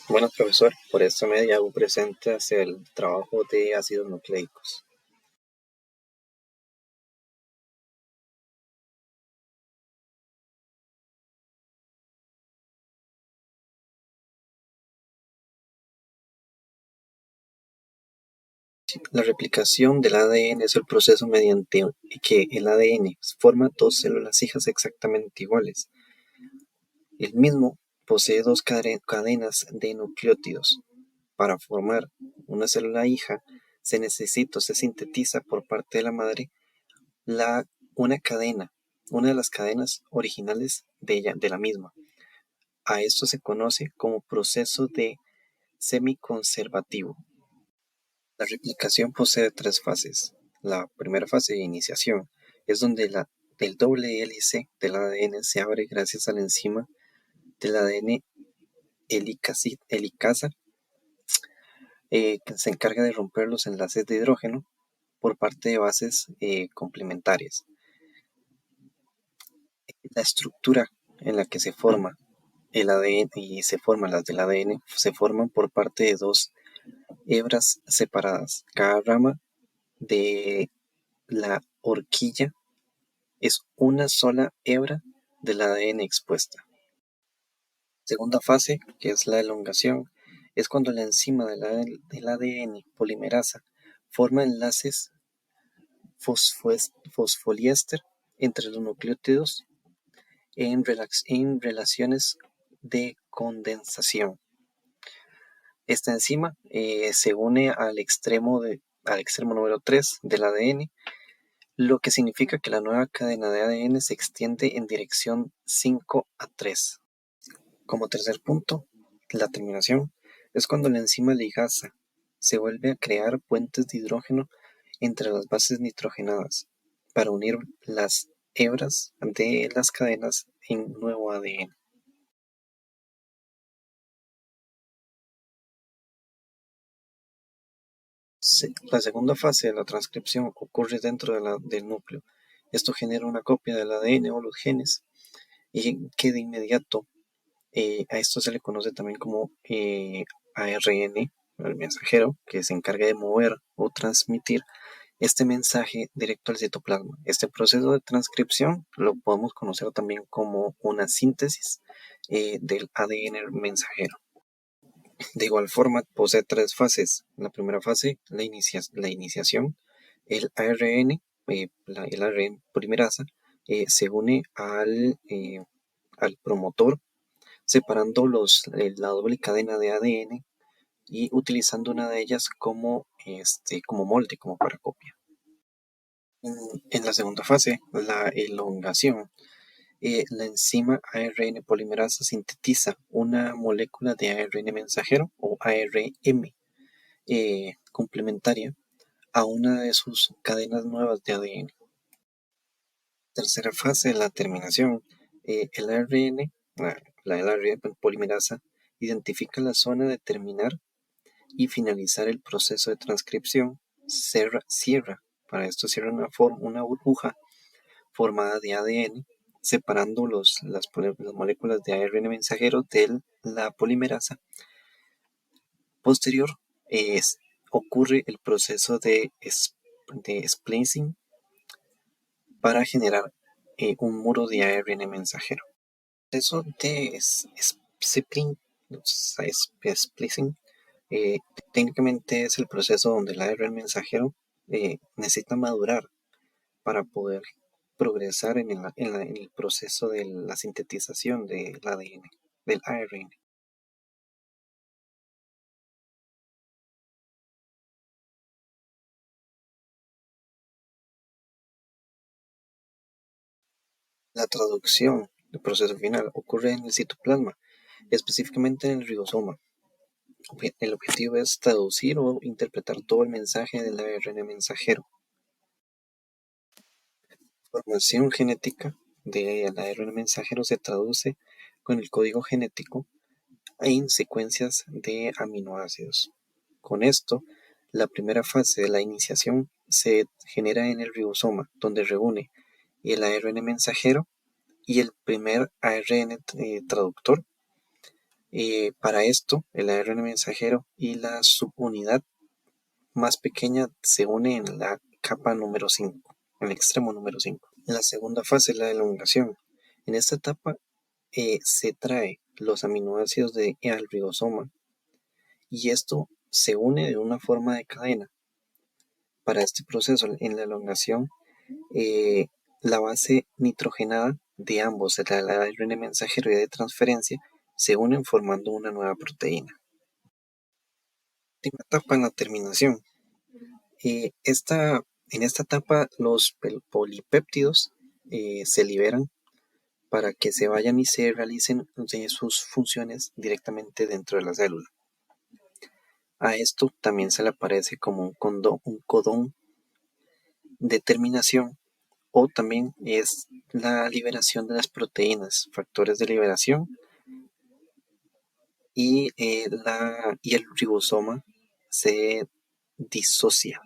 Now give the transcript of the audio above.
Bueno, profesor, por esta media hago presente hacia el trabajo de ácidos nucleicos. La replicación del ADN es el proceso mediante que el ADN forma dos células hijas exactamente iguales. El mismo posee dos cadenas de nucleótidos. Para formar una célula hija se sintetiza por parte de la madre la, una cadena, una de las cadenas originales de la misma. A esto se conoce como proceso de semiconservativo. La replicación posee tres fases. La primera fase de iniciación es donde el doble hélice del ADN se abre gracias a la enzima del ADN helicasa, que se encarga de romper los enlaces de hidrógeno por parte de bases complementarias. La estructura en la que se forma el ADN y se forman las del ADN se forman por parte de dos hebras separadas. Cada rama de la horquilla es una sola hebra del ADN expuesta. Segunda fase, que es la elongación, es cuando la enzima del ADN polimerasa forma enlaces fosfoliéster entre los nucleótidos en relaciones de condensación. Esta enzima se une al extremo número 3 del ADN, lo que significa que la nueva cadena de ADN se extiende en dirección 5 a 3. Como tercer punto, la terminación es cuando la enzima ligasa se vuelve a crear puentes de hidrógeno entre las bases nitrogenadas para unir las hebras de las cadenas en nuevo ADN. La segunda fase de la transcripción ocurre dentro del núcleo. Esto genera una copia del ADN o los genes y que de inmediato a esto se le conoce también como ARN, el mensajero, que se encarga de mover o transmitir este mensaje directo al citoplasma. Este proceso de transcripción lo podemos conocer también como una síntesis del ADN mensajero. De igual forma, posee tres fases. La primera fase, la iniciación, el ARN, el ARN polimerasa, se une al promotor separando la doble cadena de ADN y utilizando una de ellas como molde, como para copia. En la segunda fase, la elongación, la enzima ARN polimerasa sintetiza una molécula de ARN mensajero o ARM complementaria a una de sus cadenas nuevas de ADN. Tercera fase, la terminación. El ARN, la ARN polimerasa, identifica la zona de terminar y finalizar el proceso de transcripción. Para esto cierra una burbuja formada de ADN, separando las moléculas de ARN mensajero de la polimerasa. Posterior ocurre el proceso de splicing para generar un muro de ARN mensajero. El proceso de splicing técnicamente es el proceso donde el ARN mensajero necesita madurar para poder progresar en el proceso de la sintetización del ADN, del ARN. La traducción del proceso final ocurre en el citoplasma, específicamente en el ribosoma. El objetivo es traducir o interpretar todo el mensaje del ARN mensajero. La información genética del ARN mensajero se traduce con el código genético en secuencias de aminoácidos. Con esto, la primera fase de la iniciación se genera en el ribosoma, donde reúne el ARN mensajero y el primer ARN traductor Para esto, el ARN mensajero y la subunidad más pequeña se unen en la capa número 5, en el extremo número 5. La segunda fase es la elongación. En esta etapa se trae los aminoácidos al ribosoma y esto se une de una forma de cadena. Para este proceso, en la elongación, la base nitrogenada de ambos, el ARN mensajero y de transferencia, se unen formando una nueva proteína. Última etapa en la terminación. En esta etapa los polipéptidos se liberan para que se vayan y se realicen sus funciones directamente dentro de la célula. A esto también se le aparece como un codón de terminación, o también es la liberación de las proteínas, factores de liberación, y el ribosoma se disocia